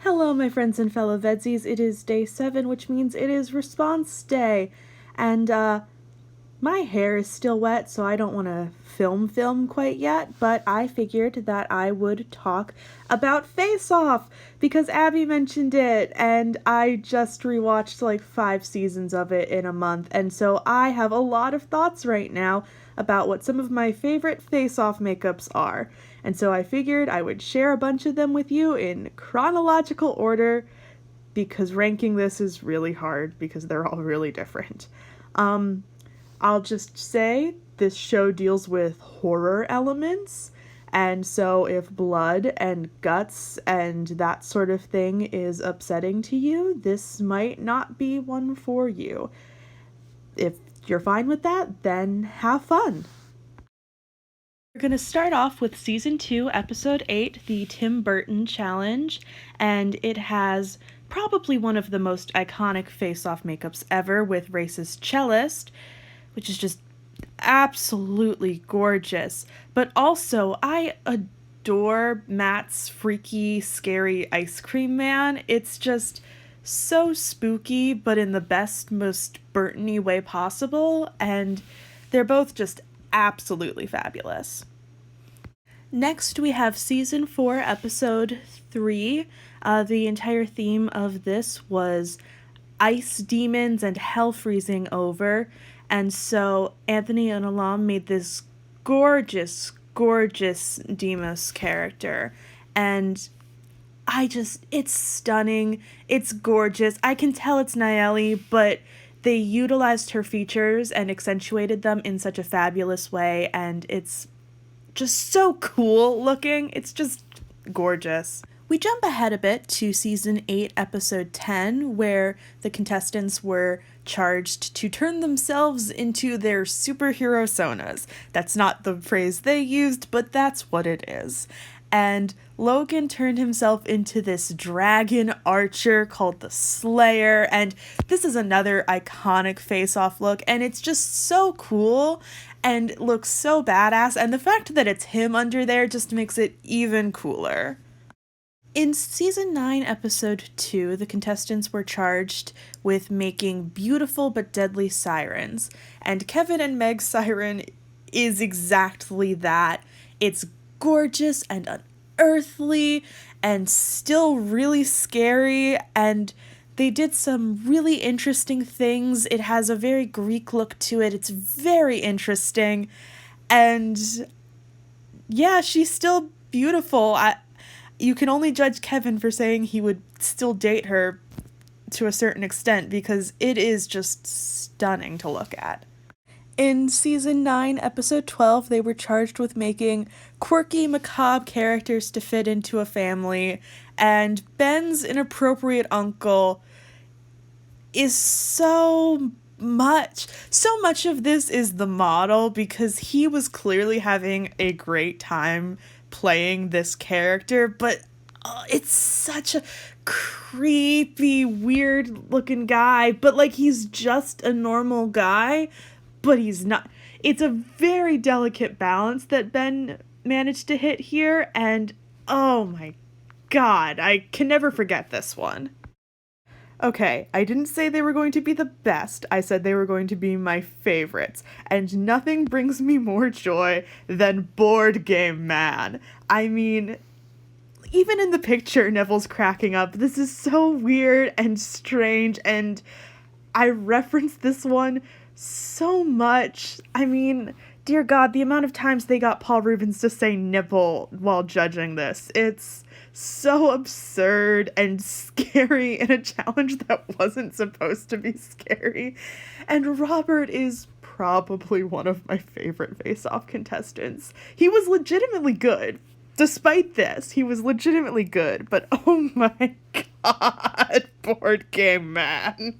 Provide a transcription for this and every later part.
Hello, my friends and fellow VEDSies. It is day 7, which means it is response day. And, my hair is still wet, so I don't want to film quite yet, but I figured that I would talk about Faceoff because Abbey mentioned it, and I just rewatched like 5 seasons of it in a month, and so I have a lot of thoughts right now about what some of my favorite Faceoff makeups are. And so I figured I would share a bunch of them with you in chronological order because ranking this is really hard because they're all really different. I'll just say this show deals with horror elements, and so if blood and guts and that sort of thing is upsetting to you, this might not be one for you. If you're fine with that, then have fun. We're going to start off with Season 2, Episode 8, the Tim Burton Challenge, and it has probably one of the most iconic face-off makeups ever with Race's cellist, which is just absolutely gorgeous. But also, I adore Matt's freaky, scary ice cream man. It's just so spooky, but in the best, most Burton-y way possible, and they're both just absolutely fabulous. Next, we have Season 4, Episode 3. The entire theme of this was ice demons and hell freezing over. And so Anthony and Alam made this gorgeous Demas character. And it's stunning. It's gorgeous. I can tell it's Nayeli, but they utilized her features and accentuated them in such a fabulous way. And it's just so cool looking. It's just gorgeous. We jump ahead a bit to Season 8, Episode 10, where the contestants were charged to turn themselves into their superhero Sonas. That's not the phrase they used, but that's what it is. And Logan turned himself into this dragon archer called the Slayer, and this is another iconic face-off look, and it's just so cool and looks so badass, and the fact that it's him under there just makes it even cooler. In Season 9, Episode 2, the contestants were charged with making beautiful but deadly sirens, and Kevin and Meg's siren is exactly that. It's gorgeous and unearthly and still really scary, and they did some really interesting things. It has a very Greek look to it. It's very interesting, and yeah, she's still beautiful. You can only judge Kevin for saying he would still date her to a certain extent because it is just stunning to look at. In Season 9, Episode 12, they were charged with making quirky, macabre characters to fit into a family, and Ben's inappropriate uncle is so much of this is the model because he was clearly having a great time playing this character, but it's such a creepy, weird looking guy, but like he's just a normal guy, but he's not. It's a very delicate balance that Ben managed to hit here, and oh my god, I can never forget this one. Okay, I didn't say they were going to be the best, I said they were going to be my favorites, and nothing brings me more joy than Board Game Man. I mean, even in the picture, Neville's cracking up. This is so weird and strange, and I reference this one so much. I mean, dear God, the amount of times they got Paul Reubens to say nipple while judging this. It's so absurd and scary in a challenge that wasn't supposed to be scary. And Robert is probably one of my favorite face-off contestants. He was legitimately good. Despite this, he was legitimately good, but oh my god, Board Game Man.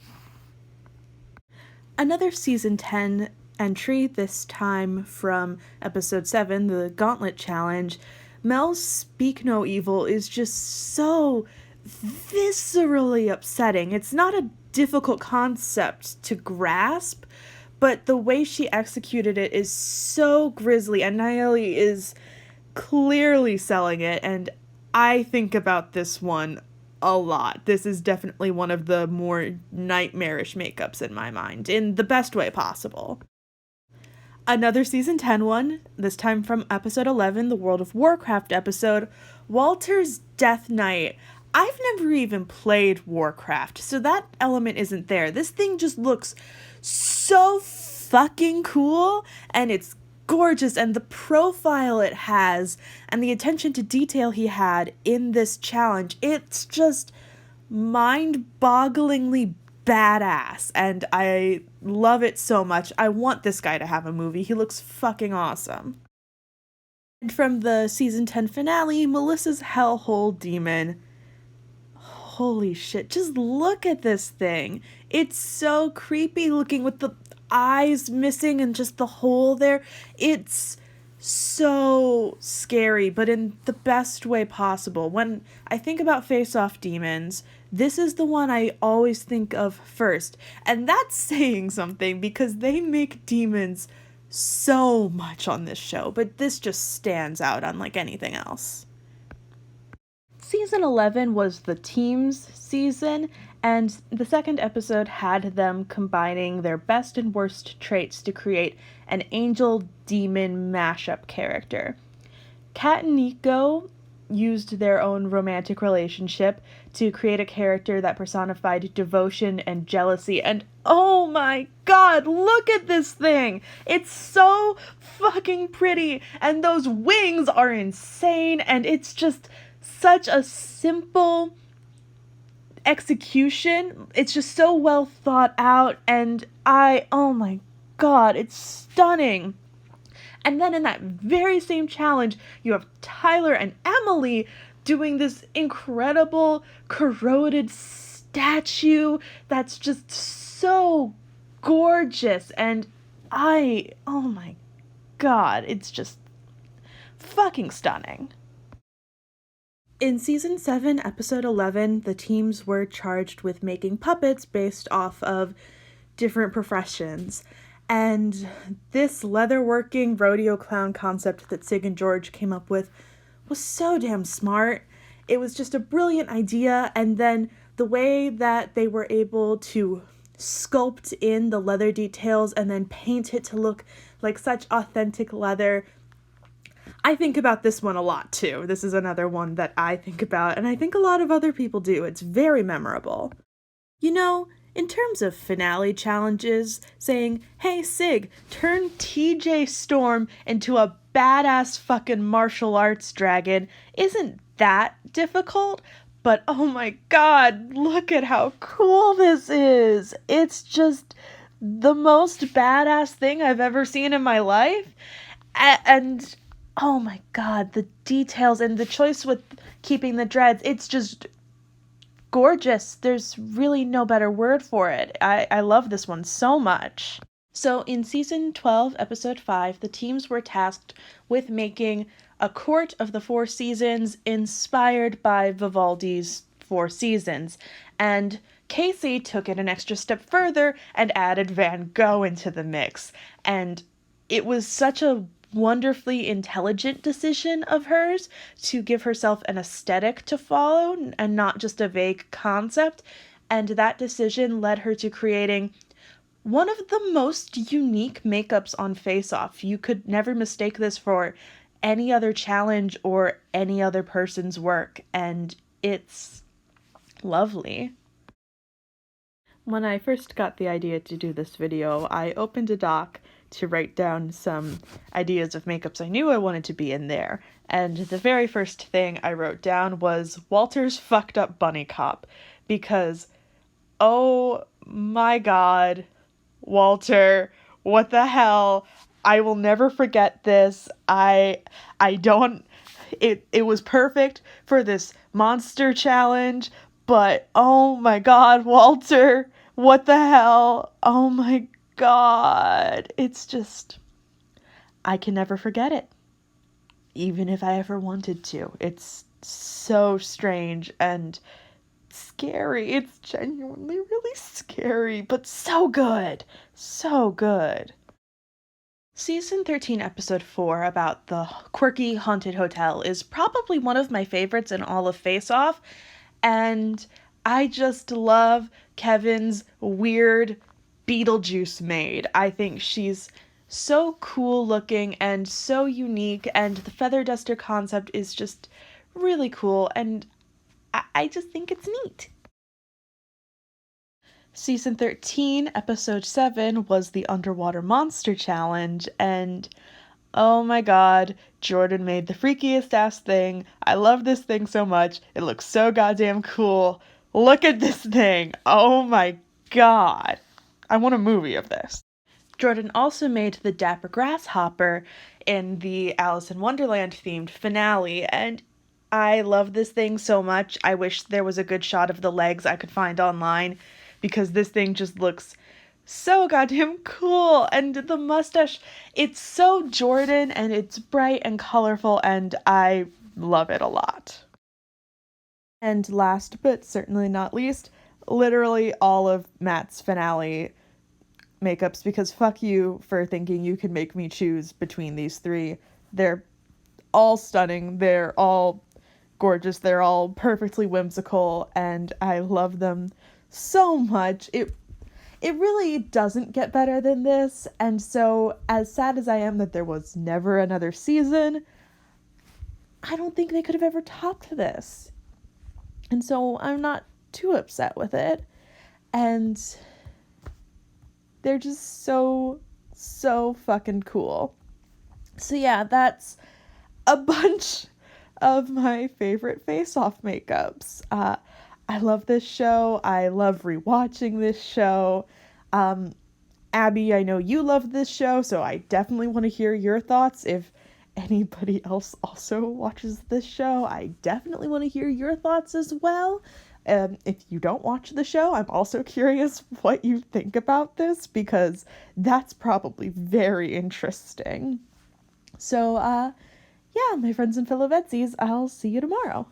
Another Season 10 entry, this time from Episode 7, the Gauntlet Challenge. Mel's Speak No Evil is just so viscerally upsetting. It's not a difficult concept to grasp, but the way she executed it is so grisly, and Nayeli is clearly selling it, and I think about this one a lot. This is definitely one of the more nightmarish makeups in my mind, in the best way possible. Another season 10 one, this time from episode 11, the World of Warcraft episode, Walter's Death Knight. I've never even played Warcraft, so that element isn't there. This thing just looks so fucking cool, and it's gorgeous, and the profile it has and the attention to detail he had in this challenge, it's just mind-bogglingly badass, and I love it so much. I want this guy to have a movie. He looks fucking awesome. And from the season 10 finale, Melissa's Hellhole demon. Holy shit, just look at this thing. It's so creepy looking with the eyes missing and just the hole there. It's so scary, but in the best way possible. When I think about Faceoff demons, this is the one I always think of first. And that's saying something because they make demons so much on this show, but this just stands out unlike anything else. Season 11 was the team's season, and the second episode had them combining their best and worst traits to create an angel-demon mashup character. Kat and Nico used their own romantic relationship to create a character that personified devotion and jealousy, and oh my god, look at this thing! It's so fucking pretty, and those wings are insane, and it's just such a simple execution. It's just so well thought out, and oh my god, it's stunning. And then in that very same challenge, you have Tyler and Emily doing this incredible corroded statue that's just so gorgeous, and oh my god, it's just fucking stunning. In season 7, episode 11, the teams were charged with making puppets based off of different professions. And this leatherworking rodeo clown concept that Sig and George came up with was so damn smart. It was just a brilliant idea, and then the way that they were able to sculpt in the leather details and then paint it to look like such authentic leather. I think about this one a lot too. This is another one that I think about, and I think a lot of other people do. It's very memorable. You know, in terms of finale challenges, saying, hey Sig, turn TJ Storm into a badass fucking martial arts dragon isn't that difficult, but oh my god, look at how cool this is. It's just the most badass thing I've ever seen in my life, and oh my god, the details and the choice with keeping the dreads, it's just gorgeous. There's really no better word for it. I love this one so much. So in season 12, episode 5, the teams were tasked with making a court of the Four Seasons inspired by Vivaldi's Four Seasons. And Casey took it an extra step further and added Van Gogh into the mix. And it was such a wonderfully intelligent decision of hers to give herself an aesthetic to follow and not just a vague concept, and that decision led her to creating one of the most unique makeups on Faceoff. You could never mistake this for any other challenge or any other person's work, and it's lovely. When I first got the idea to do this video, I opened a doc to write down some ideas of makeups I knew I wanted to be in there. And the very first thing I wrote down was Walter's fucked up bunny cop. Because, oh my god, Walter, what the hell? I will never forget this. It was perfect for this monster challenge, but oh my god, Walter, what the hell? Oh my god, it's just, I can never forget it, even if I ever wanted to. It's so strange and scary. It's genuinely really scary, but so good, so good. Season 13, episode 4, about the quirky haunted hotel, is probably one of my favorites in all of Faceoff, And I just love Kevin's weird Beetlejuice maid. I think she's so cool looking and so unique, and the feather duster concept is just really cool, and I just think it's neat. Season 13, episode 7 was the Underwater Monster Challenge, and oh my god, Jordan made the freakiest ass thing. I love this thing so much. It looks so goddamn cool. Look at this thing. Oh my god. I want a movie of this. Jordan also made the Dapper Grasshopper in the Alice in Wonderland themed finale, and I love this thing so much. I wish there was a good shot of the legs I could find online, because this thing just looks so goddamn cool, and the mustache, it's so Jordan, and it's bright and colorful, and I love it a lot. And last but certainly not least, literally all of Matt's finale makeups, because fuck you for thinking you could make me choose between these three. They're all stunning, they're all gorgeous, they're all perfectly whimsical, and I love them so much. It really doesn't get better than this, and so as sad as I am that there was never another season, I don't think they could have ever topped this. And so I'm not too upset with it, and they're just so fucking cool. So yeah, that's a bunch of my favorite Faceoff makeups. I love this show. I love rewatching this show. Abbey, I know you love this show, so I definitely want to hear your thoughts. If anybody else also watches this show, I definitely want to hear your thoughts as well. If you don't watch the show, I'm also curious what you think about this, because that's probably very interesting. So, yeah, my friends and fellow VEDSies, I'll see you tomorrow.